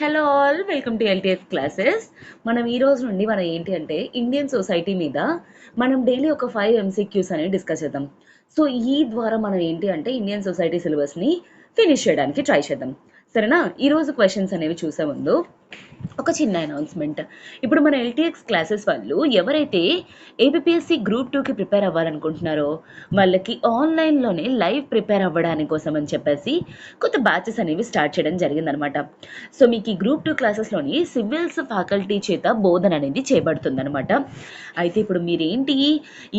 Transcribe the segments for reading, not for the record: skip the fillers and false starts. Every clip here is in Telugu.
Hello all, welcome to LTF classes. మనం ఈ రోజు నుండి మనం ఏంటి అంటే ఇండియన్ సొసైటీ మీద మనం డైలీ ఒక 5 ఎంసీక్యూస్ అనేవి డిస్కస్ చేద్దాం. సో ఈ ద్వారా మనం ఏంటి అంటే ఇండియన్ సొసైటీ సిలబస్ని ఫినిష్ చేయడానికి ట్రై చేద్దాం. సరేనా? ఈరోజు క్వశ్చన్స్ అనేవి చూసే ముందు ఒక చిన్న అనౌన్స్మెంట్. ఇప్పుడు మన ఎల్టీఎక్స్ క్లాసెస్ వాళ్ళు ఎవరైతే ఏపీఎస్సి గ్రూప్ 2కి ప్రిపేర్ అవ్వాలనుకుంటున్నారో వాళ్ళకి ఆన్లైన్లోనే లైవ్ ప్రిపేర్ అవ్వడానికి కోసం అని చెప్పేసి కొత్త బ్యాచెస్ అనేవి స్టార్ట్ చేయడం జరిగిందనమాట. సో మీకు ఈ గ్రూప్ 2 క్లాసెస్లోని సివిల్స్ ఫ్యాకల్టీ చేత బోధన అనేది చేయబడుతుందనమాట. అయితే ఇప్పుడు మీరేంటి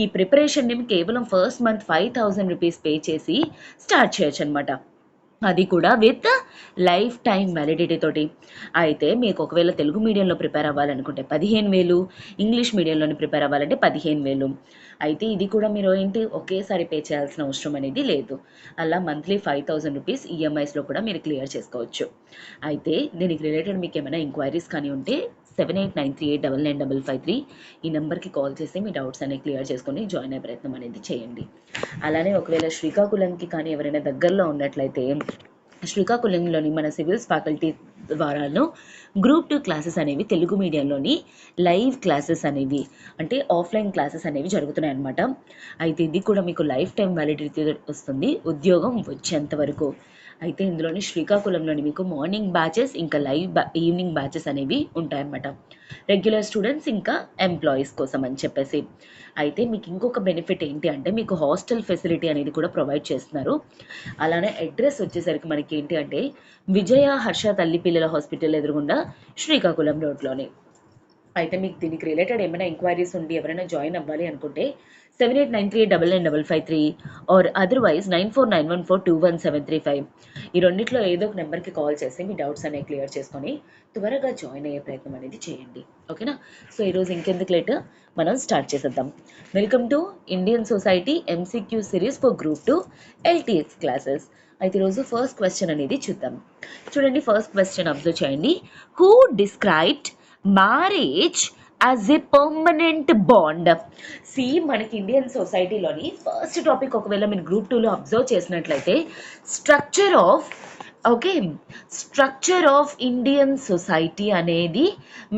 ఈ ప్రిపరేషన్ని కేవలం ఫస్ట్ మంత్ 5,000 రూపీస్ పే చేసి స్టార్ట్ చేయొచ్చు అనమాట. అది కూడా విత్ లైఫ్ టైం వ్యాలిడిటీ తోటి. అయితే మీకు ఒకవేళ తెలుగు మీడియంలో ప్రిపేర్ అవ్వాలనుకుంటే 15,000, ఇంగ్లీష్ మీడియంలోని ప్రిపేర్ అవ్వాలంటే 15,000. అయితే ఇది కూడా మీరు ఏంటి ఒకేసారి పే చేయాల్సిన అవసరం అనేది లేదు. అలా మంత్లీ 5,000 రూపీస్ ఈఎంఐస్లో కూడా మీరు క్లియర్ చేసుకోవచ్చు. అయితే దీనికి రిలేటెడ్ మీకు ఏమైనా ఎంక్వైరీస్ కానీ ఉంటే 7893899553 ఈ నెంబర్కి కాల్ చేసి మీ డౌట్స్ అనేవి క్లియర్ చేసుకొని జాయిన్ అయ్యే ప్రయత్నం అనేది చేయండి. అలానే ఒకవేళ శ్రీకాకుళంకి కానీ ఎవరైనా దగ్గరలో ఉన్నట్లయితే శ్రీకాకుళంలోని మన సివిల్స్ ఫ్యాకల్టీ ద్వారాను గ్రూప్ 2 క్లాసెస్ అనేవి తెలుగు మీడియంలోని లైవ్ క్లాసెస్ అనేవి అంటే ఆఫ్లైన్ క్లాసెస్ అనేవి జరుగుతున్నాయి అన్నమాట. అయితే ఇది కూడా మీకు లైఫ్ టైం వ్యాలిడిటీ వస్తుంది ఉద్యోగం వచ్చేంత వరకు. అయితే ఇందులోని శ్రీకాకుళంలోని మీకు మార్నింగ్ బ్యాచెస్ ఇంకా ఈవినింగ్ బ్యాచెస్ అనేవి ఉంటాయన్నమాట. రెగ్యులర్ స్టూడెంట్స్ ఇంకా ఎంప్లాయీస్ కోసం అని చెప్పేసి. అయితే మీకు ఇంకొక బెనిఫిట్ ఏంటి అంటే మీకు హాస్టల్ ఫెసిలిటీ అనేది కూడా ప్రొవైడ్ చేస్తున్నారు. అలానే అడ్రస్ వచ్చేసరికి మనకి ఏంటి అంటే విజయ హర్ష తల్లి పిల్లల హాస్పిటల్ ఎదురుగుండా శ్రీకాకుళం రోడ్లోనే. అయితే మీకు దీనికి రిలేటెడ్ ఏమైనా ఎంక్వైరీస్ ఉండి ఎవరైనా జాయిన్ అవ్వాలి అనుకుంటే 7893899553 ఆర్ అదర్వైజ్ 9491421735 ఈ రెండిట్లో ఏదో ఒక నెంబర్కి కాల్ చేసి మీ డౌట్స్ అనేవి క్లియర్ చేసుకొని త్వరగా జాయిన్ అయ్యే ప్రయత్నం అనేది చేయండి. ఓకేనా? సో ఈరోజు ఇంకెందుకు లేట్, మనం స్టార్ట్ చేసేద్దాం. Welcome to Indian society MCQ series for group 2 LTX classes. అయితే ఈరోజు ఫస్ట్ క్వశ్చన్ అనేది చూద్దాం. చూడండి, ఫస్ట్ క్వశ్చన్ అబ్జర్వ్ చేయండి. Who described marriage as a permanent bond? See మనకి ఇండియన్ సొసైటీలోని ఫస్ట్ టాపిక్ ఒకవేళ మీరు గ్రూప్ 2లో అబ్జర్వ్ చేసినట్లయితే స్ట్రక్చర్ ఆఫ్ ఇండియన్ సొసైటీ అనేది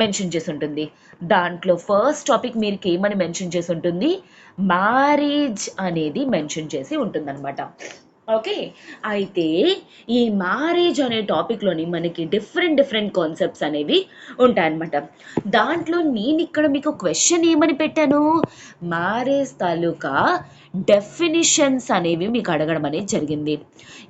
మెన్షన్ చేసి ఉంటుంది. దాంట్లో ఫస్ట్ టాపిక్ మీరు ఏమని మెన్షన్ చేసి ఉంటుంది? మ్యారేజ్ అనేది మెన్షన్ చేసి ఉంటుందన్నమాట. ఓకే. అయితే ఈ మ్యారేజ్ అనే టాపిక్లోని మనకి డిఫరెంట్ కాన్సెప్ట్స్ అనేవి ఉంటాయన్నమాట. దాంట్లో నేను ఇక్కడ మీకు క్వశ్చన్ ఏమని పెట్టాను? మ్యారేజ్ తాలూకా డెఫినిషన్స్ అనేవి మీకు అడగడం అనేది జరిగింది.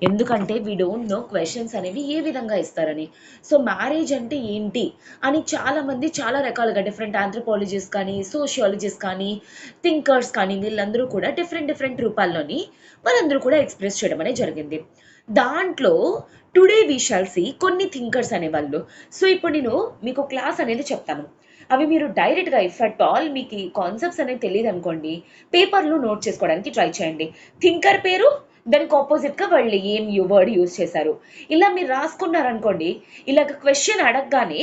ఎందుకంటే వీ డోంట్ నో క్వశ్చన్స్ అనేవి ఏ విధంగా ఇస్తారని. సో మ్యారేజ్ అంటే ఏంటి అని చాలామంది చాలా రకాలుగా డిఫరెంట్ ఆంథ్రోపాలజిస్ట్ కానీ సోషియాలజిస్ట్ కానీ థింకర్స్ కానీ వీళ్ళందరూ కూడా డిఫరెంట్ రూపాల్లోని వాళ్ళందరూ కూడా ఎక్స్ప్రెస్ చేయడం అనేది జరిగింది. దాంట్లో టుడే వి షాల్ సీ కొన్ని థింకర్స్ అనేవాళ్ళు. సో ఇప్పుడు నేను మీకు క్లాస్ అనేది చెప్తాను. అవి మీరు డైరెక్ట్గా ఇఫ్ అట్ ఆల్ మీకు ఈ కాన్సెప్ట్స్ అనేది తెలియదు అనుకోండి, పేపర్లో నోట్ చేసుకోవడానికి ట్రై చేయండి. థింకర్ పేరు, దానికి ఆపోజిట్గా వాళ్ళు ఏం వర్డ్ యూజ్ చేశారు, ఇలా మీరు రాసుకున్నారనుకోండి, ఇలాగ క్వశ్చన్ అడగగానే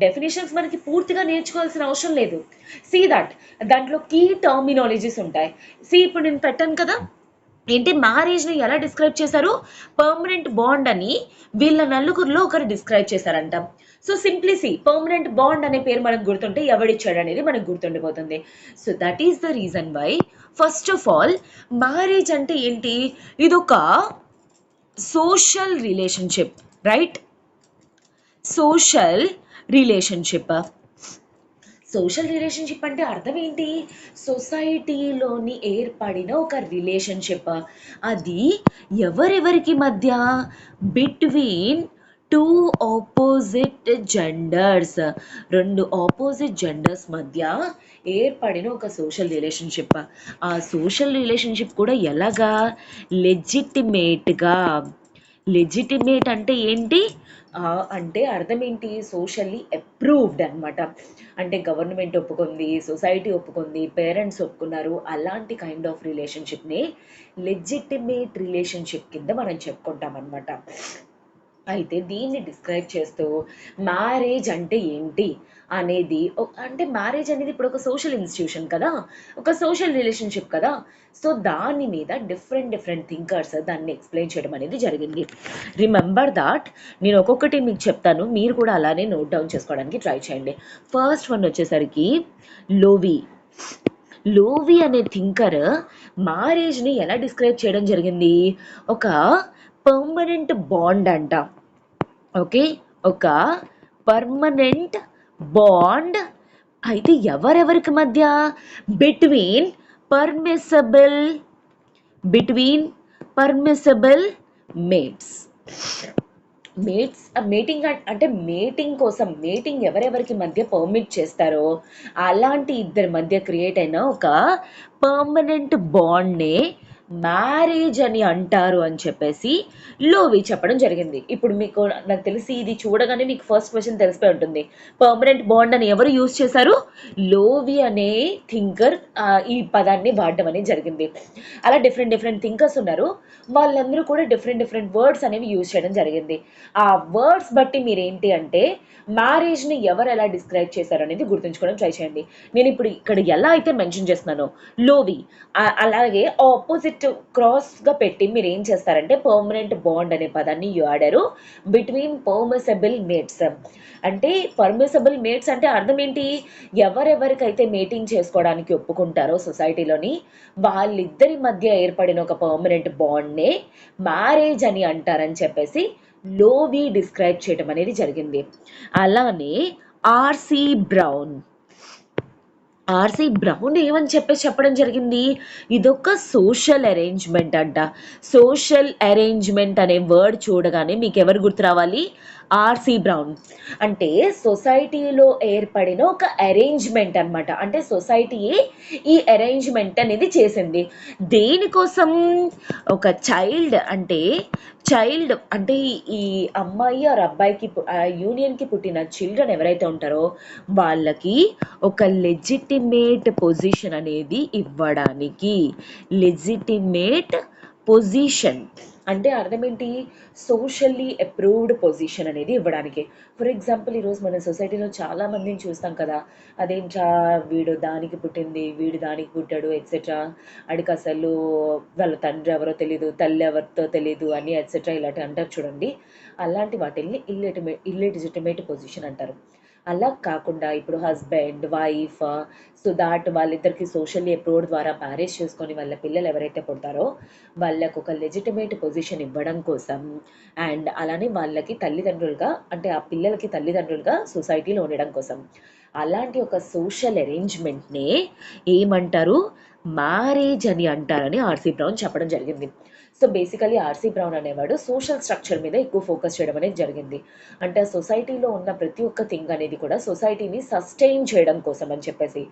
డెఫినేషన్స్ మనకి పూర్తిగా నేర్చుకోవాల్సిన అవసరం లేదు. సీ దట్ దాంట్లో కీ టర్మినాలజీస్ ఉంటాయి. సీ ఇప్పుడు నేను పెట్టాను కదా, ఏంటి మ్యారేజ్ని ఎలా డిస్క్రైబ్ చేశారు? పర్మనెంట్ బాండ్ అని వీళ్ళ నలుగురిలో ఒకరు డిస్క్రైబ్ చేశారంట. So simply C permanent bond అనే పేరు మనకు గుర్తుంటే ఎవడిచ్చాడు అనేది మనకు గుర్తుండిపోతుంది. So that is the reason why first of all marriage అంటే ఏంటి? ఇదొక social relationship, right? Social relationship. Social relationship అంటే అర్థం ఏంటి? సొసైటీలోని ఏర్పడిన ఒక రిలేషన్షిప్. అది ఎవరెవరికి మధ్య? బిట్వీన్ టూ ఆపోజిట్ జెండర్స్, రెండు ఆపోజిట్ జెండర్స్ మధ్య ఏర్పడిన ఒక సోషల్ రిలేషన్షిప్. ఆ సోషల్ రిలేషన్షిప్ కూడా ఎలాగా? లెజిటిమేట్గా. లెజిటిమేట్ అంటే ఏంటి? అంటే అర్థం ఏంటి? సోషల్లీ అప్రూవ్డ్ అనమాట. అంటే గవర్నమెంట్ ఒప్పుకుంది, సొసైటీ ఒప్పుకుంది, పేరెంట్స్ ఒప్పుకున్నారు, అలాంటి కైండ్ ఆఫ్ రిలేషన్షిప్ని లెజిటిమేట్ రిలేషన్షిప్ కింద మనం చెప్పుకుంటాం అనమాట. అయితే దీన్ని డిస్క్రైబ్ చేస్తూ మ్యారేజ్ అంటే ఏంటి అనేది అంటే మ్యారేజ్ అనేది ఇప్పుడు ఒక సోషల్ ఇన్స్టిట్యూషన్ కదా, ఒక సోషల్ రిలేషన్షిప్ కదా. సో దాని మీద డిఫరెంట్ డిఫరెంట్ థింకర్స్ దాన్ని ఎక్స్ప్లెయిన్ చేయడం అనేది జరిగింది. రిమెంబర్ దాట్ నేను ఒక్కొక్కటి మీకు చెప్తాను, మీరు కూడా అలానే నోట్ డౌన్ చేసుకోవడానికి ట్రై చేయండి. ఫస్ట్ వన్ వచ్చేసరికి లోవి. లోవి అనే థింకర్ మ్యారేజ్ని ఎలా డిస్క్రైబ్ చేయడం జరిగింది, ఒక పర్మనెంట్ బాండ్ అంట. ఓకే, ఒక పర్మనెంట్ బాండ్. అయితే ఎవరెవరికి మధ్య, between permissible between permissible mates. Mating అంటే మేటింగ్ కోసం, మేటింగ్ ఎవరెవరికి మధ్య పర్మిట్ చేస్తారో అలాంటి ఇద్దరి మధ్య క్రియేట్ అయిన ఒక పర్మనెంట్ బాండ్నే మ్యారేజ్ అని అంటారు అని చెప్పేసి లోవి చెప్పడం జరిగింది. ఇప్పుడు మీకు నాకు తెలిసి ఇది చూడగానే మీకు ఫస్ట్ క్వశ్చన్ తెలిసిపోయి ఉంటుంది, పర్మనెంట్ బాండ్ అని ఎవరు యూజ్ చేశారు, లోవి అనే థింకర్ ఈ పదాన్ని వాడడం అనేది జరిగింది. అలా డిఫరెంట్ డిఫరెంట్ థింకర్స్ ఉన్నారు, వాళ్ళందరూ కూడా డిఫరెంట్ డిఫరెంట్ వర్డ్స్ అనేవి యూజ్ చేయడం జరిగింది. ఆ వర్డ్స్ బట్టి మీరు ఏంటి అంటే మ్యారేజ్ని ఎవరు ఎలా డిస్క్రైబ్ చేశారు అనేది గుర్తుంచుకోవడం ట్రై చేయండి. నేను ఇప్పుడు ఇక్కడ ఎలా అయితే మెన్షన్ చేస్తున్నానో లోవి, అలాగే ఆపోజిట్ క్రాస్గా పెట్టి మీరు ఏం చేస్తారంటే పర్మనెంట్ బాండ్ అనే పదాన్ని వాడారు బిట్వీన్ పర్మిసబుల్ మేట్స్. అంటే పర్మిసబుల్ మేట్స్ అంటే అర్థం ఏంటి, ఎవరెవరికైతే మేటింగ్ చేసుకోవడానికి ఒప్పుకుంటారో సొసైటీలోని వాళ్ళిద్దరి మధ్య ఏర్పడిన ఒక పర్మనెంట్ బాండ్నే మ్యారేజ్ అని అంటారని చెప్పేసి లోవి డిస్క్రైబ్ చేయడం అనేది జరిగింది. అలానే ఆర్సి బ్రౌన్ ఏమని చెప్పేసి చెప్పడం జరిగింది, ఇదొక సోషల్ అరేంజ్మెంట్ అంట. సోషల్ అరేంజ్మెంట్ అనే వర్డ్ చూడగానే మీకు ఎవరు గుర్తు రావాలి, ఆర్సి బ్రౌన్. అంటే సొసైటీలో ఏర్పడిన ఒక అరేంజ్మెంట్ అనమాట. అంటే సొసైటీయే ఈ అరేంజ్మెంట్ అనేది చేసింది. దేనికోసం, ఒక చైల్డ్ అంటే ఈ అమ్మాయి ఆర్ అబ్బాయికి యూనియన్కి పుట్టిన చిల్డ్రన్ ఎవరైతే ఉంటారో వాళ్ళకి ఒక లెజిటిమేట్ పొజిషన్ అనేది ఇవ్వడానికి. లెజిటిమేట్ పొజిషన్ అంటే అర్థం ఏంటి, సోషల్లీ అప్రూవ్డ్ పొజిషన్ అనేది ఇవ్వడానికి. ఫర్ ఎగ్జాంపుల్ ఈరోజు మన సొసైటీలో చాలా మందిని చూస్తాం కదా, అదేంట్రా వీడు దానికి పుట్టింది, వీడు దానికి పుట్టాడు ఎట్సెట్రా, అడికి అసలు వాళ్ళ తండ్రి ఎవరో తెలీదు, తల్లి ఎవరితో తెలీదు అని ఎట్సెట్రా ఇలాంటి అంటారు చూడండి. అలాంటి వాటిల్ని ఇల్లెజిటిమేట్ పొజిషన్ అంటారు. అలా కాకుండా ఇప్పుడు హస్బెండ్ వైఫ్, సో దాట్ వాళ్ళిద్దరికి సోషల్లీ అప్రూవ్డ్ ద్వారా మ్యారేజ్ చేసుకొని వాళ్ళ పిల్లలు ఎవరైతే పుడతారో వాళ్ళకు ఒక లెజిటిమేట్ పొజిషన్ ఇవ్వడం కోసం, అండ్ అలానే వాళ్ళకి తల్లిదండ్రులుగా అంటే ఆ పిల్లలకి తల్లిదండ్రులుగా సొసైటీలో ఉండడం కోసం, అలాంటి ఒక సోషల్ అరేంజ్మెంట్నే ఏమంటారు, మ్యారేజ్ అని అంటారని ఆర్సీ బ్రౌన్ చెప్పడం జరిగింది. సో బేసికలీ ఆర్సీ బ్రౌన్ అనేవాడు సోషల్ స్ట్రక్చర్ మీద ఎక్కువ ఫోకస్ చేయడం అనేది జరిగింది. అంటే సొసైటీలో ఉన్న ప్రతి ఒక్క థింగ్ అనేది కూడా సొసైటీని సస్టైన్ చేయడం కోసం అని చెప్పేసి.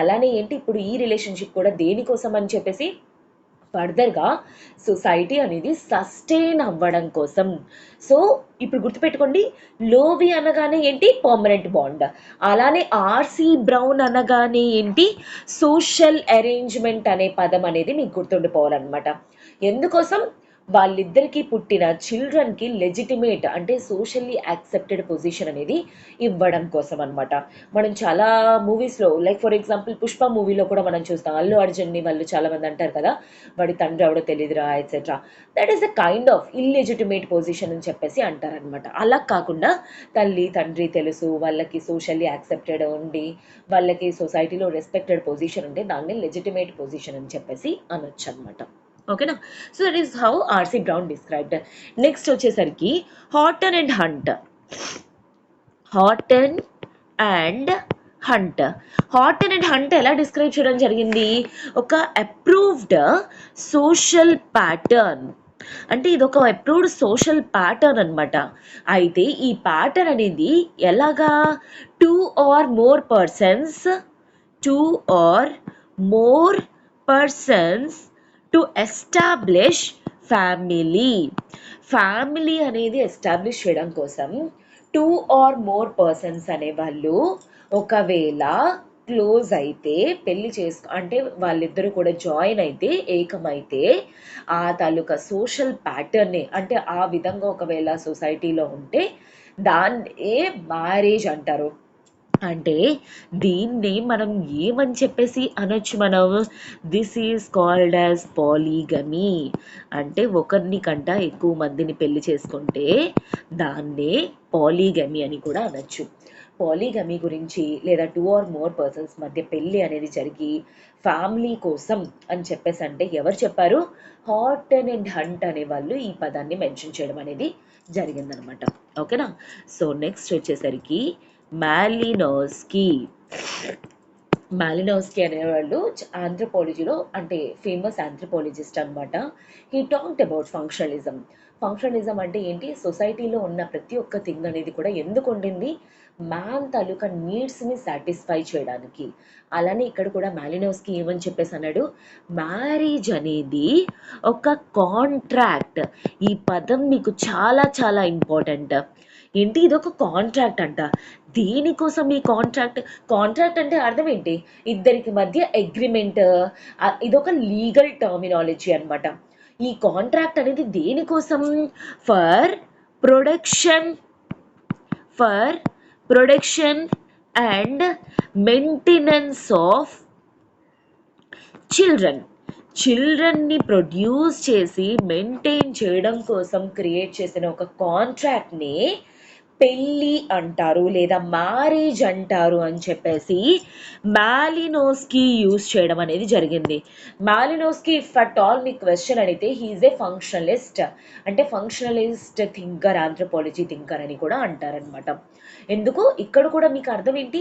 అలానే ఏంటి ఇప్పుడు ఈ రిలేషన్షిప్ కూడా దేనికోసం అని చెప్పేసి, ఫర్దర్గా సొసైటీ అనేది సస్టైన్ అవ్వడం కోసం. సో ఇప్పుడు గుర్తుపెట్టుకోండి, లోవి అనగానే ఏంటి, పర్మనెంట్ బాండ్. అలానే ఆర్సీ బ్రౌన్ అనగానే ఏంటి, సోషల్ అరేంజ్మెంట్ అనే పదం అనేది మీకు గుర్తుండిపోవాలన్నమాట. ఎందుకోసం, వాళ్ళిద్దరికీ పుట్టిన చిల్డ్రన్కి లెజిటిమేట్ అంటే సోషల్లీ యాక్సెప్టెడ్ పొజిషన్ అనేది ఇవ్వడం కోసం అనమాట. మనం చాలా మూవీస్లో లైక్ ఫర్ ఎగ్జాంపుల్ పుష్ప మూవీలో కూడా మనం చూస్తాం, అల్లు అర్జున్ని వాళ్ళు చాలామంది అంటారు కదా, వాడి తండ్రి ఎవడో తెలియదురా etcetera. That is a kind of illegitimate position అని చెప్పేసి అంటారనమాట. అలా కాకుండా తల్లి తండ్రి తెలుసు, వాళ్ళకి సోషల్లీ యాక్సెప్టెడ్ ఉండి వాళ్ళకి సొసైటీలో రెస్పెక్టెడ్ పొజిషన్ ఉంటే దాన్ని లెజిటిమేట్ పొజిషన్ అని చెప్పేసి అనొచ్చు అనమాట. ఓకేనా. So that is how RC brown described. Next వచ్చేసరికి హాటన్ అండ్ హంట్. హాటన్ అండ్ హంట్ ఎలా డిస్క్రైబ్ చేయడం జరిగింది, ఒక అప్రూవ్డ్ సోషల్ ప్యాటర్న్. అంటే ఇది ఒక అప్రూవ్డ్ సోషల్ ప్యాటర్న్ అనమాట. అయితే ఈ ప్యాటర్న్ అనేది ఎలాగా, two or more persons to establish family అనేది ఎస్టాబ్లిష్ చేయడం కోసం 2 or more పర్సన్స్ అనేవాళ్ళు ఒకవేళ క్లోజ్ అయితే అంటే వాళ్ళిద్దరూ కూడా జాయిన్ అయితే ఏకమైతే ఆ తాలూకా సోషల్ ప్యాటర్నే అంటే ఆ విధంగా ఒకవేళ సొసైటీలో ఉంటే దాన్నే మ్యారేజ్ అంటారు. అంటే దీన్ని మనం ఏమని చెప్పేసి అనొచ్చు మనం, దిస్ ఈజ్ కాల్డ్ యాజ్ పాలీగమీ. అంటే ఒకరిని కంట ఎక్కువ మందిని పెళ్లి చేసుకుంటే దాన్నే పాలీగమీ అని కూడా అనొచ్చు. పాలీగమీ గురించి లేదా 2 ఆర్ మోర్ పర్సన్స్ మధ్య పెళ్లి అనేది జరిగి ఫ్యామిలీ కోసం అని చెప్పేసి అంటే ఎవరు చెప్పారు? హార్టన్ అండ్ హంట్ అనే వాళ్ళు ఈ పదాన్ని మెన్షన్ చేయడం అనేది జరిగిందనమాట. ఓకేనా? సో నెక్స్ట్ వచ్చేసరికి మాలినోస్కీ. మాలినోస్కీ అనేవాళ్ళు ఆంథ్రోపాలజీలో అంటే ఫేమస్ ఆంథ్రోపాలజిస్ట్ అనమాట. He talked about functionalism. Functionalism అంటే ఏంటి? సొసైటీలో ఉన్న ప్రతి ఒక్క థింగ్ అనేది కూడా ఎందుకు ఉండింది? మ్యాన్ తాలూకా నీడ్స్ని సాటిస్ఫై చేయడానికి. అలానే ఇక్కడ కూడా మాలినోస్కీ ఏమని చెప్పేసి అన్నాడు, మ్యారేజ్ అనేది ఒక కాంట్రాక్ట్. ఈ పదం మీకు చాలా చాలా ఇంపార్టెంట్. ఏంటి? ఇదొక కాంట్రాక్ట్ అంట. దీనికోసం ఈ కాంట్రాక్ట్ అంటే అర్థం ఏంటి? ఇద్దరికి మధ్య అగ్రిమెంట్. ఇదొక లీగల్ టర్మినాలజీ అనమాట. ఈ కాంట్రాక్ట్ అనేది దేనికోసం? For production for production and maintenance of చిల్డ్రన్ని ప్రొడ్యూస్ చేసి మెయింటైన్ చేయడం కోసం క్రియేట్ చేసిన ఒక కాంట్రాక్ట్ని పెళ్ళి అంటారు లేదా మ్యారేజ్ అంటారు అని చెప్పేసి మాలినోస్కీ యూజ్ చేయడం అనేది జరిగింది. మాలినోస్కీ ఇఫ్ అట్ ఆల్ మీ క్వశ్చన్ అడిగితే హీఈస్ ఏ ఫంక్షనలిస్ట్. అంటే ఫంక్షనలిస్ట్ థింకర్, ఆంథ్రోపాలజీ థింకర్ అని కూడా అంటారనమాట. ఎందుకు? ఇక్కడ కూడా మీకు అర్థం ఏంటి?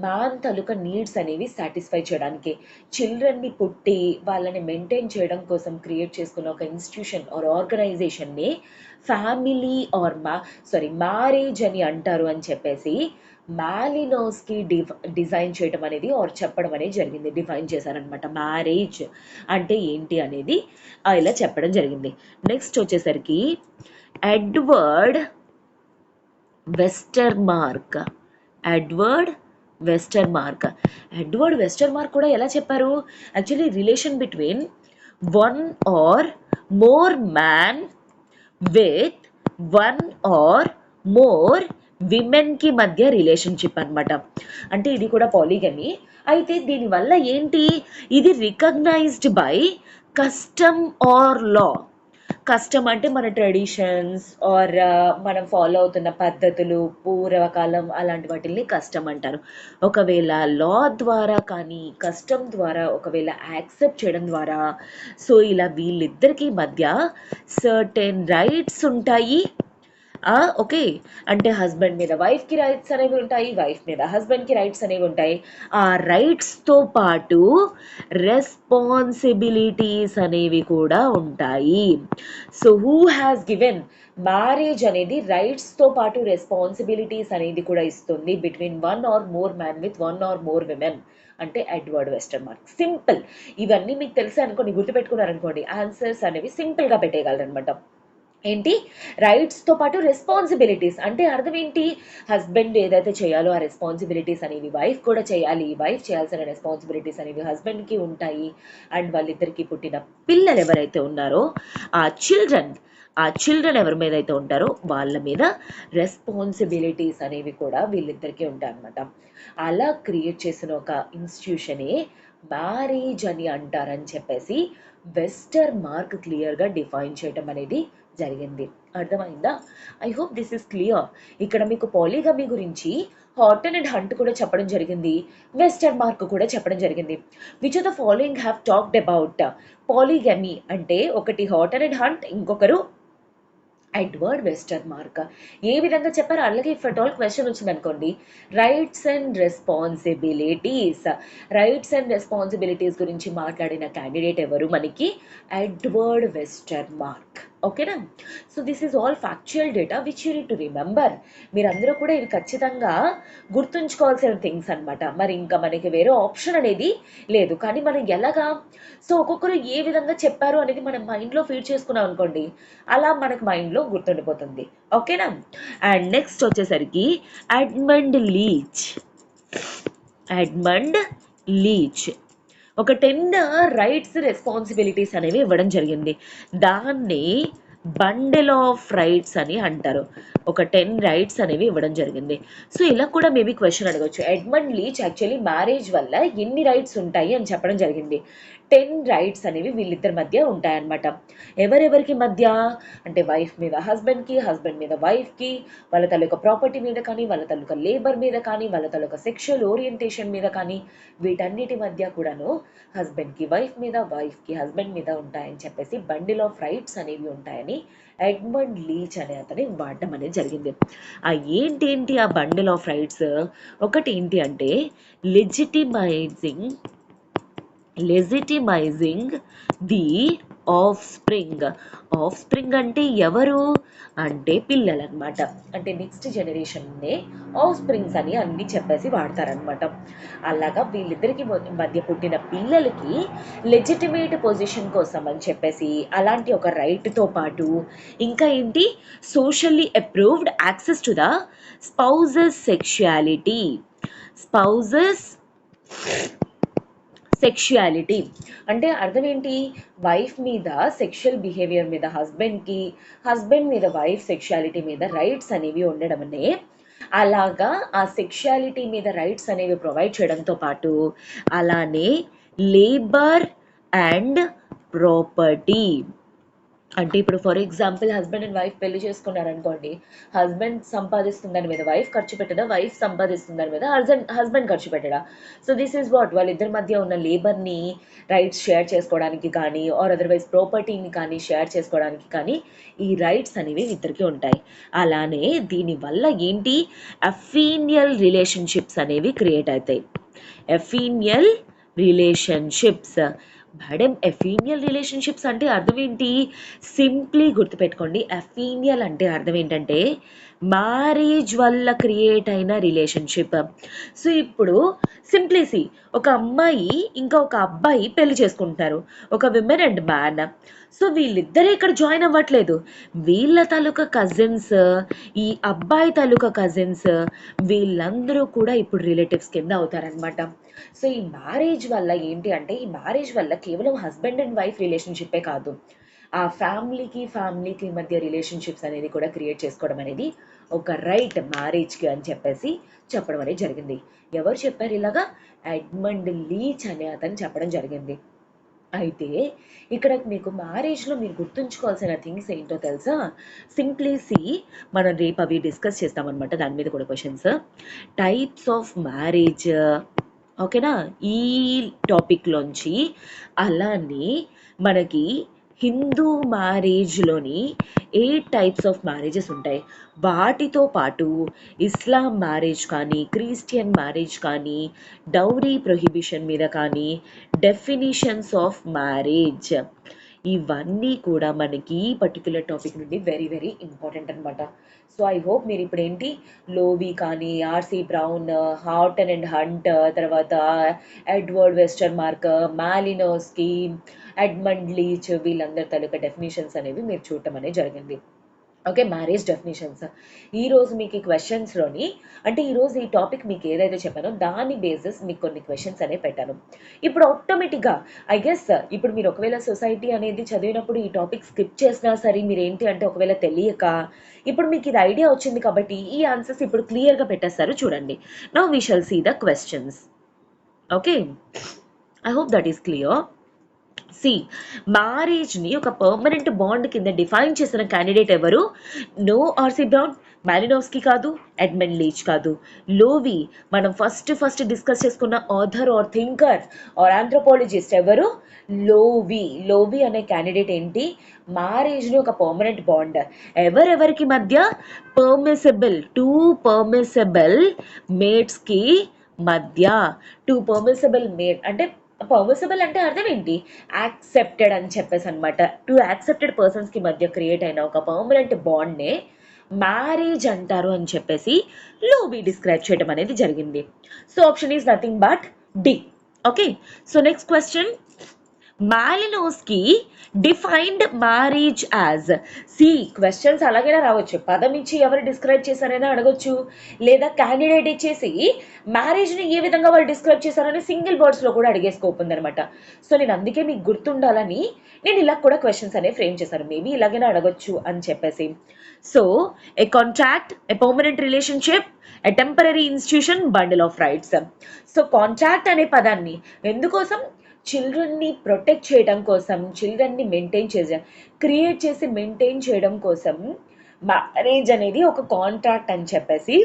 మ్యాన్ తాలూకా నీడ్స్ అనేవి సాటిస్ఫై చేయడానికి చిల్డ్రన్ని పుట్టి వాళ్ళని మెయింటైన్ చేయడం కోసం క్రియేట్ చేసుకున్న ఒక ఇన్స్టిట్యూషన్ ఆర్ ఆర్గనైజేషన్ని ఫ్యామిలీ ఆర్ మ్యారేజ్ అని అంటారు అని చెప్పేసి మాలినోస్కీ డిజైన్ చేయడం అనేది ఆర్ చెప్పడం అనేది జరిగింది. డిఫైన్ చేశారనమాట మ్యారేజ్ అంటే ఏంటి అనేది ఇలా చెప్పడం జరిగింది. నెక్స్ట్ వచ్చేసరికి ఎడ్వర్డ్ వెస్టర్మార్క్. ఎడ్వర్డ్ వెస్టర్మార్క్ కూడా ఎలా చెప్పారు? Actually relation between one or more man with one or more విమెన్కి మధ్య రిలేషన్షిప్ అనమాట. అంటే ఇది కూడా పాలిగమీ. అయితే దీనివల్ల ఏంటి? ఇది recognized by custom or law. Custom అంటే మన ట్రెడిషన్స్ ఆర్ మనం ఫాలో అవుతున్న పద్ధతులు పూర్వకాలం అలాంటి వాటిని కస్టమ్ అంటారు. ఒకవేళ లా ద్వారా కానీ కస్టమ్ ద్వారా ఒకవేళ యాక్సెప్ట్ చేయడం ద్వారా సో ఇలా వీళ్ళిద్దరికీ మధ్య సర్టెన్ రైట్స్ ఉంటాయి. ఓకే. అంటే హస్బెండ్ మీద వైఫ్కి రైట్స్ అనేవి ఉంటాయి, వైఫ్ మీద హస్బెండ్కి రైట్స్ అనేవి ఉంటాయి. ఆ రైట్స్తో పాటు రెస్పాన్సిబిలిటీస్ అనేవి కూడా ఉంటాయి. So who has given marriage అనేది రైట్స్తో పాటు రెస్పాన్సిబిలిటీస్ అనేది కూడా ఇస్తుంది between one or more man with one or more women అంటే ఎడ్వర్డ్ వెస్టర్మార్క్. సింపుల్. ఇవన్నీ మీకు తెలిసి అనుకోండి, గుర్తుపెట్టుకున్నారనుకోండి, ఆన్సర్స్ అనేవి సింపుల్గా పెట్టేయగలరనమాట. ఏంటి? రైట్స్తో పాటు రెస్పాన్సిబిలిటీస్ అంటే అర్థం ఏంటి? హస్బెండ్ ఏదైతే చేయాలో ఆ రెస్పాన్సిబిలిటీస్ అనేవి వైఫ్ కూడా చేయాలి, వైఫ్ చేయాల్సిన రెస్పాన్సిబిలిటీస్ అనేవి హస్బెండ్కి ఉంటాయి. అండ్ వాళ్ళిద్దరికి పుట్టిన పిల్లలు ఎవరైతే ఉన్నారో ఆ చిల్డ్రన్ ఎవరి మీద అయితే ఉంటారో వాళ్ళ మీద రెస్పాన్సిబిలిటీస్ అనేవి కూడా వీళ్ళిద్దరికీ ఉంటాయి అన్నమాట. అలా క్రియేట్ చేసిన ఒక ఇన్స్టిట్యూషనే మ్యారేజ్ అని అంటారని చెప్పేసి వెస్టర్మార్క్ క్లియర్గా డిఫైన్ చేయటం అనేది జరిగింది. అర్థమైందా? I hope this is clear. ఇక్కడ మీకు పాలిగమీ గురించి హార్టన్ అండ్ హంట్ కూడా చెప్పడం జరిగింది, వెస్టర్మార్క్ కూడా చెప్పడం జరిగింది. Which of the following have talked about polygamy అంటే ఒకటి హార్టన్ అండ్ హంట్, ఇంకొకరు ఎడ్వర్డ్ వెస్టర్మార్క్. ఏ విధంగా చెప్పారు? అలాగే ఇఫ్ అట్ ఆల్ క్వశ్చన్ వచ్చింది అనుకోండి, రైట్స్ అండ్ రెస్పాన్సిబిలిటీస్ గురించి మాట్లాడిన క్యాండిడేట్ ఎవరు? మనకి ఎడ్వర్డ్ వెస్టర్మార్క్. ఓకేనా? So this is all factual data which you need to remember. మీరందరూ కూడా ఇవి ఖచ్చితంగా గుర్తుంచుకోవాల్సిన థింగ్స్ అనమాట. మరి ఇంకా మనకి వేరే ఆప్షన్ అనేది లేదు. కానీ మనం ఎలాగా? సో ఒక్కొక్కరు ఏ విధంగా చెప్పారు అనేది మనం మైండ్లో ఫీడ్ చేసుకున్నాం అనుకోండి, అలా మనకు మైండ్లో గుర్తుండిపోతుంది. ఓకేనా? అండ్ నెక్స్ట్ వచ్చేసరికి ఎడ్మండ్ లీచ్. ఎడ్మండ్ లీచ్ ఒక 10 రైట్స్ రెస్పాన్సిబిలిటీస్ అనేవి ఇవ్వడం జరిగింది. దాన్ని బండిల్ ఆఫ్ రైట్స్ అని అంటారు. ఒక 10 రైట్స్ అనేవి ఇవ్వడం జరిగింది. సో ఇలా కూడా మేబీ క్వశ్చన్ అడగచ్చు. ఎడ్మండ్ లీచ్ యాక్చువల్లీ మ్యారేజ్ వల్ల ఎన్ని రైట్స్ ఉంటాయి అని చెప్పడం జరిగింది. 10 రైట్స్ అనేవి వీళ్ళిద్దరి మధ్య ఉంటాయన్నమాట. ఎవరెవరికి మధ్య అంటే వైఫ్ మీద హస్బెండ్కి, హస్బెండ్ మీద వైఫ్కి, వాళ్ళ తాలూకా ప్రాపర్టీ మీద కానీ, వాళ్ళ తాలూకా లేబర్ మీద కానీ, వాళ్ళ తాలూకా సెక్షువల్ ఓరియంటేషన్ మీద కానీ, వీటన్నిటి మధ్య కూడాను హస్బెండ్కి వైఫ్ మీద, వైఫ్కి హస్బెండ్ మీద ఉంటాయని చెప్పేసి బండిల్ ఆఫ్ రైట్స్ అనేవి ఉంటాయని ఎడ్మండ్ లీచ్ అనే అతని వాడటం అనేది జరిగింది. ఆ ఏంటి ఆ బండిల్ ఆఫ్ రైట్స్? ఒకటి ఏంటి అంటే లెజిటిమైజింగ్ ది ఆఫ్ స్ప్రింగ్ అంటే ఎవరు అంటే పిల్లలు అనమాట. అంటే నెక్స్ట్ జనరేషన్నే ఆఫ్ స్ప్రింగ్స్ అని అన్ని చెప్పేసి వాడతారనమాట. అలాగా వీళ్ళిద్దరికి మధ్య పుట్టిన పిల్లలకి లెజిటిమేట్ పొజిషన్ కోసం అని చెప్పేసి అలాంటి ఒక రైట్తో పాటు ఇంకా ఏంటి socially approved access to the spouses sexuality అంటే అర్థం ఏంటి? వైఫ్ మీద సెక్షువల్ బిహేవియర్ మీద హస్బెండ్కి, హస్బెండ్ మీద వైఫ్ సెక్షువాలిటీ మీద రైట్స్ అనేవి ఉండడమనే అలాగా ఆ సెక్షువాలిటీ మీద రైట్స్ అనేవి ప్రొవైడ్ చేయడంతో పాటు అలానే లేబర్ అండ్ ప్రాపర్టీ అంటే ఇప్పుడు for example husband and wife పెళ్లి చేసుకున్నారనుకోండి, హస్బెండ్ సంపాదిస్తున్న దాని మీద వైఫ్ ఖర్చు పెట్టదా, వైఫ్ సంపాదిస్తున్న దాని మీద హస్బెండ్ ఖర్చు పెట్టడా. సో దిస్ ఈజ్ వాట్ వాళ్ళిద్దరి మధ్య ఉన్న లేబర్ని రైట్స్ షేర్ చేసుకోవడానికి కానీ ఆర్ అదర్వైజ్ ప్రాపర్టీని కానీ షేర్ చేసుకోవడానికి కానీ ఈ రైట్స్ అనేవి ఇద్దరికి ఉంటాయి. అలానే దీనివల్ల ఏంటి అఫీనియల్ రిలేషన్షిప్స్ అనేవి క్రియేట్ అవుతాయి. ఎఫీనియల్ రిలేషన్షిప్స్ మేడం ఎఫీనియల్ రిలేషన్షిప్స్ అంటే అర్థం ఏంటి? సింప్లీ గుర్తుపెట్టుకోండి. ఎఫీనియల్ అంటే అర్థం ఏంటంటే మ్యారేజ్ వల్ల క్రియేట్ అయిన రిలేషన్షిప్. సో ఇప్పుడు సింప్లీసి ఒక అమ్మాయి ఇంకా ఒక అబ్బాయి పెళ్లి చేసుకుంటారు, ఒక విమెన్ అండ్ మ్యాన్. సో వీళ్ళిద్దరే ఇక్కడ జాయిన్ అవ్వట్లేదు, వీళ్ళ తాలూకా కజిన్స్, ఈ అబ్బాయి తాలూకా కజిన్స్ వీళ్ళందరూ కూడా ఇప్పుడు రిలేటివ్స్ కింద అవుతారనమాట. సో ఈ మ్యారేజ్ వల్ల ఏంటి అంటే ఈ మ్యారేజ్ వల్ల కేవలం హస్బెండ్ అండ్ వైఫ్ రిలేషన్షిప్పే కాదు, ఆ ఫ్యామిలీకి మధ్య రిలేషన్షిప్స్ అనేది కూడా క్రియేట్ చేసుకోవడం అనేది ఒక రైట్ మ్యారేజ్కి అని చెప్పేసి చెప్పడం అనేది జరిగింది. ఎవరు చెప్పారు ఇలాగా? ఎడ్మండ్ లీచ్ అనే అతను చెప్పడం జరిగింది. అయితే ఇక్కడ మీకు మ్యారేజ్లో మీరు గుర్తుంచుకోవాల్సిన థింగ్స్ ఏంటో తెలుసా? సింప్లీసి మనం రేపు అవి డిస్కస్ చేస్తామన్నమాట, దాని మీద కూడా క్వశ్చన్స్. టైప్స్ ఆఫ్ మ్యారేజ్, ఓకేనా, ఈ టాపిక్లోంచి. అలానే మనకి హిందూ మ్యారేజ్లోని 8 టైప్స్ ఆఫ్ మ్యారేజెస్ ఉంటాయి. వాటితో పాటు ఇస్లాం మ్యారేజ్ కానీ, క్రిస్టియన్ మ్యారేజ్ కానీ, డౌరీ ప్రొహిబిషన్ మీద కానీ, డెఫినిషన్స్ ఆఫ్ మ్యారేజ్, ఇవన్నీ కూడా మనకి పర్టికులర్ టాపిక్ నుండి వెరీ వెరీ ఇంపార్టెంట్ అనమాట. సో ఐ హోప్ మీరు ఇప్పుడు ఏంటి లోవి కానీ, RC brown, Horton and hunt, తర్వాత ఎడ్వర్డ్ వెస్టర్ మార్క్, మాలినోస్కి, ఎడ్మండ్ లీచ్ వీళ్ళందరి తాలూకా డెఫినేషన్స్ అనేవి మీరు చూడటం అనేది జరిగింది. Okay, marriage definitions. ఈరోజు మీకు ఈ క్వశ్చన్స్లోని అంటే ఈరోజు ఈ టాపిక్ మీకు ఏదైతే చెప్పానో దాని బేసిస్ మీకు కొన్ని క్వశ్చన్స్ అనేవి పెట్టాను. ఇప్పుడు ఆటోమేటిక్గా ఐ గెస్ ఇప్పుడు మీరు ఒకవేళ సొసైటీ అనేది చదివినప్పుడు ఈ టాపిక్ స్కిప్ చేసినా సరే మీరు ఏంటి అంటే ఒకవేళ తెలియక ఇప్పుడు మీకు ఇది ఐడియా వచ్చింది కాబట్టి ఈ ఆన్సర్స్ ఇప్పుడు క్లియర్గా పెట్టేస్తారు చూడండి. Now we shall see the questions. Okay, I hope that is clear. See మ్యారేజ్ని ఒక పర్మనెంట్ బాండ్ కింద డిఫైన్ చేసిన క్యాండిడేట్ ఎవరు? నో ఆర్సి బ్రౌన్, మాలినోవ్స్కీ కాదు, ఎడ్మండ్ లీచ్ కాదు, లోవి. మనం ఫస్ట్ డిస్కస్ చేసుకున్న author or thinker or anthropologist ఎవరు? లోవి అనే క్యాండిడేట్ ఏంటి? మ్యారేజ్ని ఒక పర్మనెంట్ బాండ్ ఎవరెవరికి మధ్య? పర్మిసిబుల్, 2 పర్మిసిబుల్ మేట్స్కి మధ్య. 2 పర్మిసిబుల్ మేట్ అంటే పర్మిసిబుల్ అంటే అర్థం ఏంటి? యాక్సెప్టెడ్ అని చెప్పేసి అనమాట. 2 యాక్సెప్టెడ్ పర్సన్స్కి మధ్య క్రియేట్ అయిన ఒక పర్మనెంట్ బాండ్నే మ్యారేజ్ అంటారు అని చెప్పేసి లోబీ డిస్క్రైబ్ చేయడం అనేది జరిగింది. So option is nothing but D. Okay, so next question. Malinowski defined marriage as. See questions అలాగైనా రావచ్చు, పదం ఇచ్చి ఎవరు డిస్క్రైబ్ చేశారైనా అడగొచ్చు, లేదా క్యాండిడేట్ ఇచ్చేసి మ్యారేజ్ని ఏ విధంగా వాళ్ళు డిస్క్రైబ్ చేశారని సింగిల్ వర్డ్స్లో కూడా అడిగే స్కోప్ ఉందనమాట. సో నేను అందుకే మీకు గుర్తుండాలని నేను ఇలా కూడా క్వశ్చన్స్ అనేవి ఫ్రేమ్ చేశాను, మేబీ ఇలాగైనా అడగొచ్చు అని చెప్పేసి. So A contract, a permanent relationship, a temporary institution, bundle of rights. So contract అనే పదాన్ని ఎందుకోసం, చిల్డ్రన్ని ప్రొటెక్ట్ చేయడం కోసం, చిల్డ్రన్ని క్రియేట్ చేసి మెయింటైన్ చేయడం కోసం మ్యారేజ్ అనేది ఒక కాంట్రాక్ట్ అని చెప్పేసి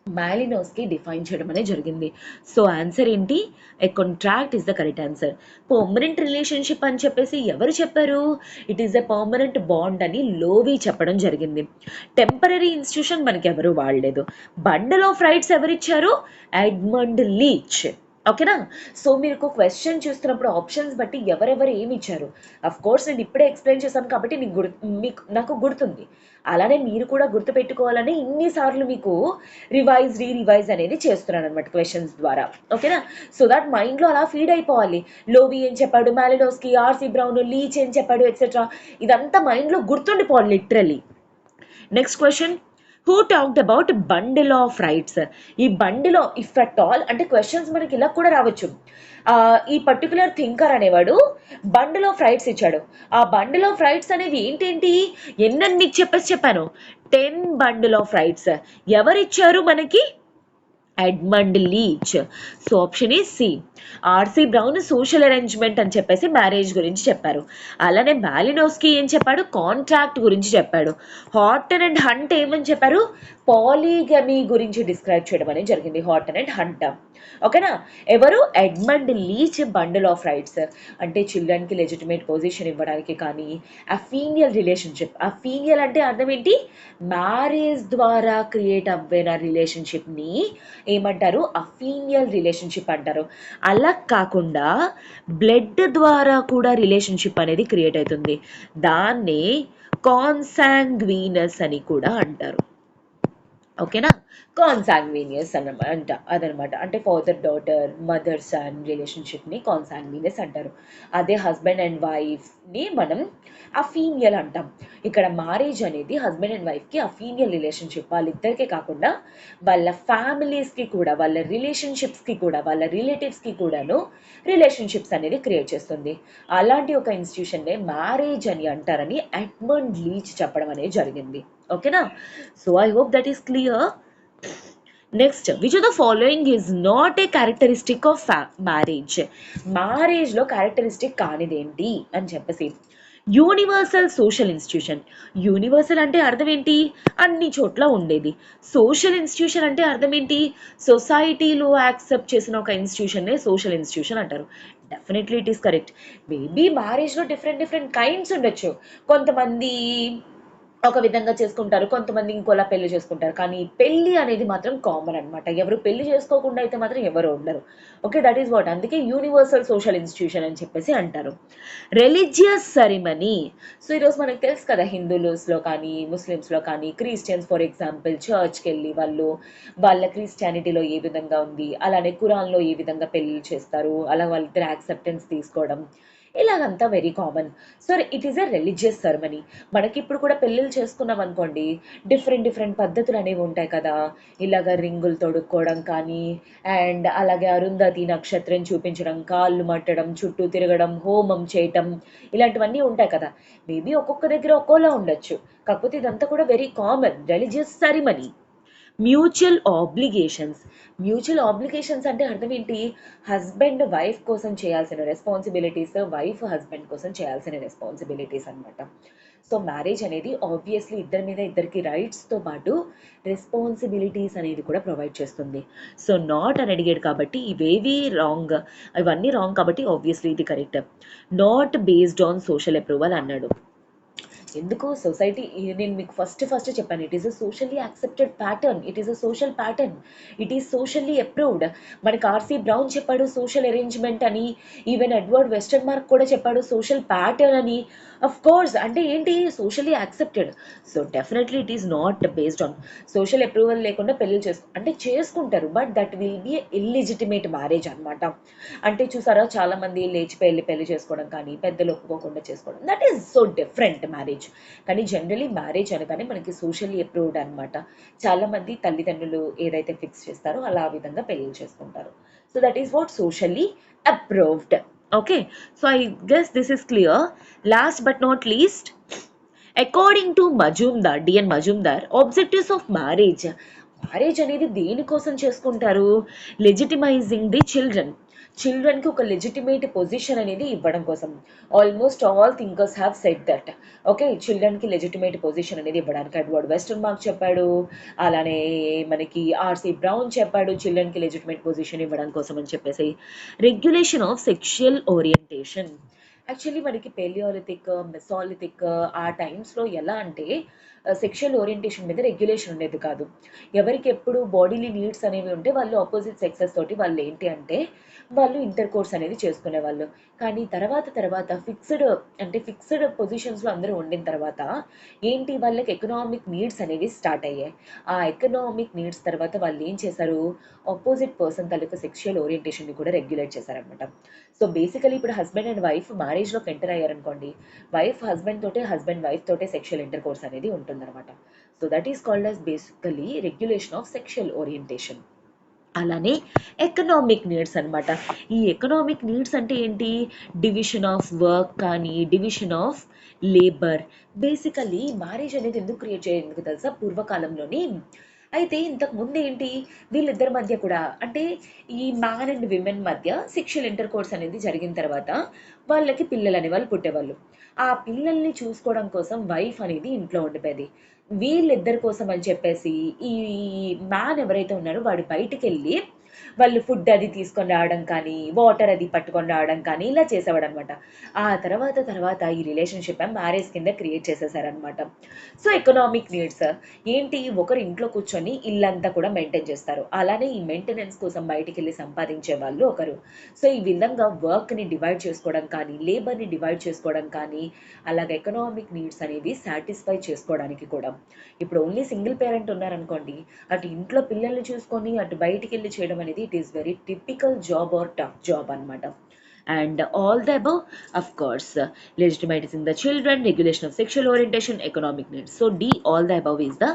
మాలినోస్కి డిఫైన్ చేయడం అనేది జరిగింది. సో ఆన్సర్ ఏంటి, a contract is the correct answer. Permanent relationship అని చెప్పేసి ఎవరు చెప్పారు, it is a permanent bond అని లోవి చెప్పడం జరిగింది. టెంపరరీ ఇన్స్టిట్యూషన్ మనకి ఎవరు వాడలేదు. బండల్ ఆఫ్ రైట్స్ ఎవరిచ్చారు, ఎడ్మండ్ లీచ్. ఓకేనా. సో మీరు క్వశ్చన్ చూస్తున్నప్పుడు ఆప్షన్స్ బట్టి ఎవరెవరు ఏమి ఇచ్చారు, అఫ్ కోర్స్ నేను ఇప్పుడే ఎక్స్ప్లెయిన్ చేశాను కాబట్టి నాకు గుర్తుంది. అలానే మీరు కూడా గుర్తు పెట్టుకోవాలని ఇన్నిసార్లు మీకు రివైజ్ అనేది చేస్తున్నాను అనమాట క్వశ్చన్స్ ద్వారా. ఓకేనా. సో దట్ మైండ్లో అలా ఫీడ్ అయిపోవాలి. లోవి ఏం చెప్పాడు, మాలినోస్కి, ఆర్సీ బ్రౌన్, లీచ్ ఏం చెప్పాడు, ఎక్సెట్రా, ఇదంతా మైండ్లో గుర్తుండిపోవాలి literally. Next question, who talked about bundle of rights. ఈ bundle of, if at all అంటే క్వశ్చన్స్ మనకి ఇలా కూడా రావచ్చు. ఈ పర్టికులర్ థింకర్ అనేవాడు బండిల్ ఆఫ్ రైట్స్ ఇచ్చాడు. ఆ బండిల్ ఆఫ్ రైట్స్ అనేవి ఏంటేంటి, ఎన్నని మీకు చెప్పాను, 10 బండిల్ ఆఫ్ రైట్స్. ఎవరిచ్చారు మనకి, ఎడ్మండ్ లీచ్. సో ఆప్షన్ ఈ C. RC Brown social arrangement అని చెప్పేసి మ్యారేజ్ గురించి చెప్పారు. అలానే మాలినోస్కి ఏం చెప్పాడు, కాంట్రాక్ట్ గురించి చెప్పాడు. హార్టన్ అండ్ హంట్ ఏమని చెప్పారు, పాలీగమీ గురించి డిస్క్రైబ్ చేయడం అనేది జరిగింది, హార్టన్ అండ్ హంట్. ఓకేనా. ఎవరు, Edmund Leach bundle of rights అంటే చిల్డ్రన్కి లెజిటిమేట్ పొజిషన్ ఇవ్వడానికి కానీ, అఫీనియల్ రిలేషన్షిప్, అఫీనియల్ అంటే అర్థం ఏంటి, మ్యారేజ్ ద్వారా క్రియేట్ అవ్వైన రిలేషన్షిప్ని ఏమంటారు, అఫీనియల్ రిలేషన్షిప్ అంటారు. అలా కాకుండా బ్లడ్ ద్వారా కూడా రిలేషన్షిప్ అనేది క్రియేట్ అవుతుంది, దాన్నే కాన్సాంగ్వీనస్ అని కూడా అంటారు. ఓకేనా. కాన్సాంగ్వీనియస్ అదనమాట, అంటే ఫాదర్ డాటర్, మదర్ సన్ రిలేషన్షిప్ని కాన్సాంగ్వీనియస్ అంటారు. అదే హస్బెండ్ అండ్ వైఫ్ని మనం అఫీనియల్ అంటాం. ఇక్కడ మ్యారేజ్ అనేది హస్బెండ్ అండ్ వైఫ్కి అఫీనియల్ రిలేషన్షిప్, వాళ్ళిద్దరికే కాకుండా వాళ్ళ ఫ్యామిలీస్కి కూడా, వాళ్ళ రిలేషన్షిప్స్కి కూడా, వాళ్ళ రిలేటివ్స్కి కూడాను రిలేషన్షిప్స్ అనేది క్రియేట్ చేస్తుంది. అలాంటి ఒక ఇన్స్టిట్యూషన్నే మ్యారేజ్ అని అంటారని ఎడ్మండ్ లీచ్ చెప్పడం అనేది జరిగింది. ఓకేనా. So I hope that is clear. Next, which of the following is not a characteristic of marriage. మ్యారేజ్లో క్యారెక్టరిస్టిక్ కానిదేంటి అని చెప్పేసి, యూనివర్సల్ సోషల్ ఇన్స్టిట్యూషన్. యూనివర్సల్ అంటే అర్థం ఏంటి, అన్ని చోట్ల ఉండేది. సోషల్ ఇన్స్టిట్యూషన్ అంటే అర్థం ఏంటి, సొసైటీలో యాక్సెప్ట్ చేసిన ఒక ఇన్స్టిట్యూషన్నే సోషల్ ఇన్స్టిట్యూషన్ అంటారు. Definitely it is correct. Maybe మ్యారేజ్లో డిఫరెంట్ కైండ్స్ ఉండొచ్చు. కొంతమంది ఒక విధంగా చేసుకుంటారు, కొంతమంది ఇంకోలా పెళ్లి చేసుకుంటారు, కానీ పెళ్లి అనేది మాత్రం కామన్ అనమాట. ఎవరు పెళ్లి చేసుకోకుండా అయితే మాత్రం ఎవరు ఉండరు. ఓకే, దట్ ఈస్ వాట్, అందుకే యూనివర్సల్ సోషల్ ఇన్స్టిట్యూషన్ అని చెప్పేసి అంటారు. Religious ceremony. సో ఈరోజు మనకు తెలుసు కదా, హిందూస్లో కానీ, ముస్లిమ్స్లో కానీ, క్రిస్టియన్స్ ఫర్ ఎగ్జాంపుల్ చర్చ్కి వెళ్ళి వాళ్ళు వాళ్ళ క్రిస్టియానిటీలో ఏ విధంగా ఉంది, అలానే ఖురాన్లో ఏ విధంగా పెళ్లి చేస్తారు, అలా వాళ్ళిద్దరు యాక్సెప్టెన్స్ తీసుకోవడం, ఇలాగంతా very common. So it is a religious ceremony. మనకి ఇప్పుడు కూడా పెళ్ళిళ్ళు చేసుకున్నాం అనుకోండి, డిఫరెంట్ పద్ధతులు అనేవి ఉంటాయి కదా, ఇలాగ రింగులు తొడుక్కోవడం కానీ, అండ్ అలాగే అరుంధతి నక్షత్రం చూపించడం, కాళ్ళు మట్టడం, చుట్టూ తిరగడం, హోమం చేయటం, ఇలాంటివన్నీ ఉంటాయి కదా. మేబీ ఒక్కొక్క దగ్గర ఒక్కోలా ఉండొచ్చు, కాకపోతే ఇదంతా కూడా very common religious ceremony. Mutual obligations. Mutual obligations అంటే అర్థం ఏంటి, హస్బెండ్ వైఫ్ కోసం చేయాల్సిన రెస్పాన్సిబిలిటీస్, వైఫ్ హస్బెండ్ కోసం చేయాల్సిన రెస్పాన్సిబిలిటీస్ అనమాట. సో మ్యారేజ్ అనేది ఆబ్వియస్లీ ఇద్దరి మీద ఇద్దరికి రైట్స్తో పాటు రెస్పాన్సిబిలిటీస్ అనేది కూడా ప్రొవైడ్ చేస్తుంది. సో నాట్ అని అడిగాడు కాబట్టి ఇవేవి రాంగ్, ఇవన్నీ రాంగ్ కాబట్టి ఆబ్వియస్లీ ఇది correct. Not based on social approval అన్నాడు. ఎందుకు సొసైటీ, నేను మీకు ఫస్ట్ చెప్పాను, it is a socially accepted pattern, it is a social pattern, it is socially approved. మనకి ఆర్సీ బ్రౌన్ చెప్పాడు సోషల్ అరేంజ్మెంట్ అని, ఈవెన్ ఎడ్వర్డ్ వెస్టర్న్ మార్క్ కూడా చెప్పాడు సోషల్ ప్యాటర్న్ అని. అఫ్ కోర్స్ అంటే ఏంటి, socially accepted. So definitely it is not based on social approval లేకుండా పెళ్లి అంటే చేసుకుంటారు, but that will be illegitimate marriage అనమాట. అంటే చూసారా, చాలా మంది లేచిపోయి పెళ్లి చేసుకోవడం కానీ, పెద్దలు ఒప్పుకోకుండా చేసుకోవడం, that is so different marriage. కానీ జనరలీ మ్యారేజ్ అనగానే మనకి సోషల్లీ అప్రూవ్డ్ అనమాట. చాలా మంది తల్లిదండ్రులు ఏదైతే ఫిక్స్ చేస్తారో అలా ఆ విధంగా పెళ్లి చేసుకుంటారు. So that is what socially approved. Okay, so I guess this is clear. Last but not least, according to Majumdar, D N Majumdar, objectives of marriage. Marriage అనేది దేనికోసం చేసుకుంటారు? లెజిటిమైజింగ్ ది చిల్డ్రన్. చిల్డ్రన్కి ఒక లెజిటిమేట్ పొజిషన్ అనేది ఇవ్వడం కోసం. Almost all thinkers have said that. Okay, చిల్డ్రన్కి లెజిటిమేట్ పొజిషన్ అనేది ఇవ్వడానికి ఎడ్వర్డ్ వెస్టర్న్ మార్క్ చెప్పాడు, అలానే మనకి ఆర్సీ బ్రౌన్ చెప్పాడు చిల్డ్రన్కి లెజిటిమేట్ పొజిషన్ ఇవ్వడం కోసం అని చెప్పేసి. Regulation of sexual orientation. Actually మనకి పెలియోలిథిక్, మెసాలిథిక్ ఆ టైమ్స్లో ఎలా అంటే సెక్షువల్ ఓరియంటేషన్ మీద రెగ్యులేషన్ ఉండేది కాదు. ఎవరికి ఎప్పుడు బాడీలీ నీడ్స్ అనేవి ఉంటే వాళ్ళు ఆపోజిట్ సెక్సెస్ తోటి వాళ్ళు ఏంటి అంటే వాళ్ళు ఇంటర్ కోర్స్ అనేది చేసుకునేవాళ్ళు. కానీ తర్వాత ఫిక్స్డ్ పొజిషన్స్లో అందరూ ఉండిన తర్వాత ఏంటి, వాళ్ళకి ఎకనామిక్ నీడ్స్ అనేవి స్టార్ట్ అయ్యాయి. ఆ ఎకనామిక్ నీడ్స్ తర్వాత వాళ్ళు ఏం చేశారు, ఆపోజిట్ పర్సన్ తాలూకా సెక్షువల్ ఓరియంటేషన్ని కూడా రెగ్యులేట్ చేశారనమాట. సో బేసికలీ ఇప్పుడు హస్బెండ్ అండ్ వైఫ్ మ్యారేజ్లోకి ఎంటర్ అయ్యారనుకోండి, వైఫ్ హస్బెండ్ తోటే, హస్బెండ్ వైఫ్ తోటే సెక్షువల్ ఇంటర్ కోర్స్ అనేది ఉంటుందన్నమాట. So that is called as basically regulation of sexual orientation. అలానే ఎకనామిక్ నీడ్స్ అనమాట. ఈ ఎకనామిక్ నీడ్స్ అంటే ఏంటి, డివిజన్ ఆఫ్ వర్క్ కానీ, division of labour. Basically marriage అనేది ఎందుకు క్రియేట్ చేయడానికి తెలుసా, పూర్వకాలంలోని. అయితే ఇంతకు ముందు ఏంటి, వీళ్ళిద్దరి మధ్య కూడా అంటే ఈ మ్యాన్ అండ్ విమెన్ మధ్య సెక్షువల్ ఇంటర్ కోర్స్ అనేది జరిగిన తర్వాత వాళ్ళకి పిల్లలు అనే వాళ్ళు పుట్టేవాళ్ళు. ఆ పిల్లల్ని చూసుకోవడం కోసం వైఫ్ అనేది ఇంట్లో ఉండిపోయేది. వీళ్ళిద్దరి కోసం అని చెప్పేసి ఈ మ్యాన్ ఎవరైతే ఉన్నారో వాడు బయటికి వెళ్ళి వాళ్ళు ఫుడ్ అది తీసుకొని రావడం కానీ, వాటర్ అది పట్టుకొని రావడం కానీ ఇలా చేసేవాడు అనమాట. ఆ తర్వాత ఈ రిలేషన్షిప్ మ్యారేజ్ కింద క్రియేట్ చేసేసారనమాట. సో ఎకనామిక్ నీడ్స్ ఏంటి, ఒకరు ఇంట్లో కూర్చొని ఇల్లంతా కూడా మెయింటైన్ చేస్తారు, అలానే ఈ మెయింటెనెన్స్ కోసం బయటికి వెళ్ళి సంపాదించే వాళ్ళు ఒకరు. సో ఈ విధంగా వర్క్ని డివైడ్ చేసుకోవడం కానీ, లేబర్ని డివైడ్ చేసుకోవడం కానీ, అలాగే ఎకనామిక్ నీడ్స్ అనేవి సాటిస్ఫై చేసుకోవడానికి కూడా. ఇప్పుడు ఓన్లీ సింగిల్ పేరెంట్ ఉన్నారనుకోండి, అటు ఇంట్లో పిల్లల్ని చూసుకొని అటు బయటికి వెళ్ళి చేయడం అనేది it is very typical job or tough job అనమాట. And all the above, of course, legitimizing the children, regulation of sexual orientation, economic needs. So D, all the above is the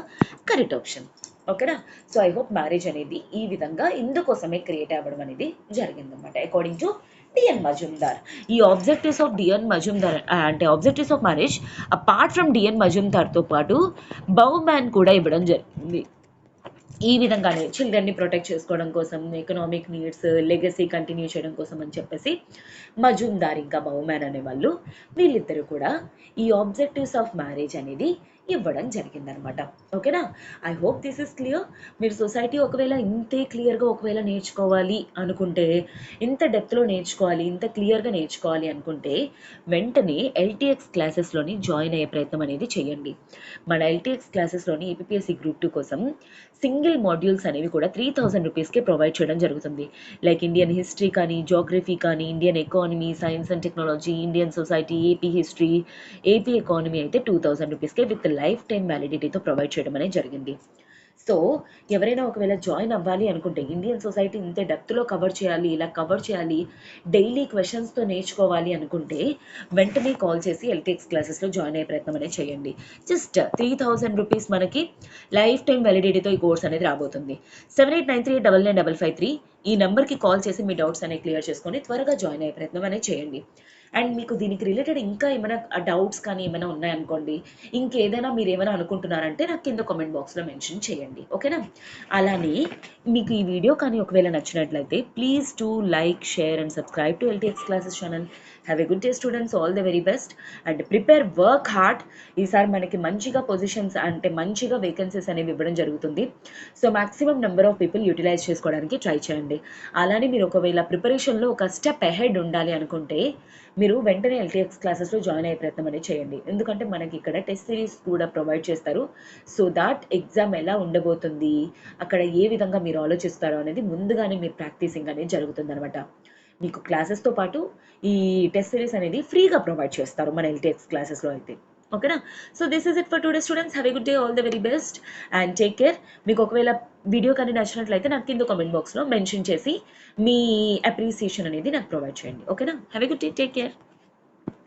correct option. ఓకేనా? సో ఐ హోప్ మ్యారేజ్ అనేది ఈ విధంగా ఇందుకోసమే క్రియేట్ అవ్వడం అనేది జరిగిందనమాట అకార్డింగ్ టు డిఎన్ మజుందార్. ఈ ఆబ్జెక్టివ్స్ ఆఫ్ డిఎన్ మజుందార్ అంటే objectives of marriage apart from D N మజుందార్తో పాటు బౌమ్యాన్ కూడా ఇవ్వడం జరిగింది. ఈ విధంగానే చిల్డ్రన్ని ప్రొటెక్ట్ చేసుకోవడం కోసం, ఎకనామిక్ నీడ్స్, లెగసీ కంటిన్యూ చేయడం కోసం అని చెప్పేసి మజుందార్ ఇంకా బౌమ్యాన్ అనే వాళ్ళు వీళ్ళిద్దరూ కూడా ఈ ఆబ్జెక్టివ్స్ ఆఫ్ మ్యారేజ్ అనేది ఇవ్వడం జరిగిందనమాట. ఓకేనా? I hope this is clear. మీరు సొసైటీ ఒకవేళ ఇంతే క్లియర్గా ఒకవేళ నేర్చుకోవాలి అనుకుంటే, ఇంత డెప్త్లో నేర్చుకోవాలి, ఇంత క్లియర్గా నేర్చుకోవాలి అనుకుంటే వెంటనే ఎల్టీఎక్స్ క్లాసెస్లోని జాయిన్ అయ్యే ప్రయత్నం అనేది చేయండి. మన ఎల్టీఎక్స్ క్లాసెస్లోని ఏపీఎస్సీ గ్రూప్ 2 కోసం సింగిల్ మాడ్యూల్స్ అనేవి కూడా 3000 రూపీస్కే ప్రొవైడ్ చేయడం జరుగుతుంది. లైక్ ఇండియన్ హిస్టరీ కానీ, జోగ్రఫీ కానీ, Indian economy, science and technology, Indian society, AP history, AP economy అయితే 2000 రూపీస్కే విత్ లైఫ్ టైం వ్యాలిడిటీతో ప్రొవైడ్ చేయడం అనేది జరిగింది. సో ఎవరైనా ఒకవేళ జాయిన్ అవ్వాలి అనుకుంటే, ఇండియన్ సొసైటీ ఇంత డెప్త్లో కవర్ చేయాలి, ఇలా కవర్ చేయాలి, డైలీ క్వశ్చన్స్తో నేర్చుకోవాలి అనుకుంటే వెంటనే కాల్ చేసి ఎల్టీఎక్స్ క్లాసెస్లో జాయిన్ అయ్యే ప్రయత్నం అనేది చేయండి. జస్ట్ 3000 రూపీస్ మనకి లైఫ్ టైం వ్యాలిడిటీతో ఈ కోర్స్ అనేది రాబోతుంది. 7893899553 ఈ నెంబర్కి కాల్ చేసి మీ డౌట్స్ అనేవి క్లియర్ చేసుకొని త్వరగా జాయిన్ అయ్యే ప్రయత్నం అనేది చేయండి. అండ్ మీకు దీనికి రిలేటెడ్ ఇంకా ఏమైనా డౌట్స్ కానీ ఏమైనా ఉన్నాయనుకోండి, ఇంకేదైనా మీరు ఏమైనా అనుకుంటున్నారంటే నాకు కింద కామెంట్ బాక్స్లో మెన్షన్ చేయండి. ఓకేనా? అలానే మీకు ఈ వీడియో కానీ ఒకవేళ నచ్చినట్లయితే please to like, share and subscribe to LTX classes channel. Have a good day students, all the very best and prepare, work hard. ఈసారి మనకి మంచిగా పొజిషన్స్ అంటే మంచిగా వేకెన్సీస్ అనేవి ఇవ్వడం జరుగుతుంది. So maximum number of people utilize చేసుకోవడానికి ట్రై చేయండి. అలానే మీరు ఒకవేళ ప్రిపరేషన్లో ఒక స్టెప్ అహెడ్ ఉండాలి అనుకుంటే మీరు వెంటనే ఎల్టీఎక్స్ క్లాసెస్లో జాయిన్ అయ్యే ప్రయత్నం అనేది చేయండి. ఎందుకంటే మనకి ఇక్కడ టెస్ట్ సిరీస్ కూడా ప్రొవైడ్ చేస్తారు. సో దాట్ ఎగ్జామ్ ఎలా ఉండబోతుంది, అక్కడ ఏ విధంగా మీరు ఆలోచిస్తారో అనేది ముందుగానే మీరు ప్రాక్టీసింగ్ అనేది జరుగుతుందనమాట. మీకు క్లాసెస్తో పాటు ఈ టెస్ట్ సిరీస్ అనేది ఫ్రీగా ప్రొవైడ్ చేస్తారు మన ఎల్టీఎక్స్ క్లాసెస్లో అయితే. ఓకేనా? So this is it for today students. Have a good day, all the very best and take care. మీకు ఒకవేళ వీడియో కానీ నచ్చినట్లయితే నాకు కింద కామెంట్ బాక్స్లో మెన్షన్ చేసి మీ అప్రిసియేషన్ అనేది నాకు ప్రొవైడ్ చేయండి. ఓకేనా? Have a good day, take care.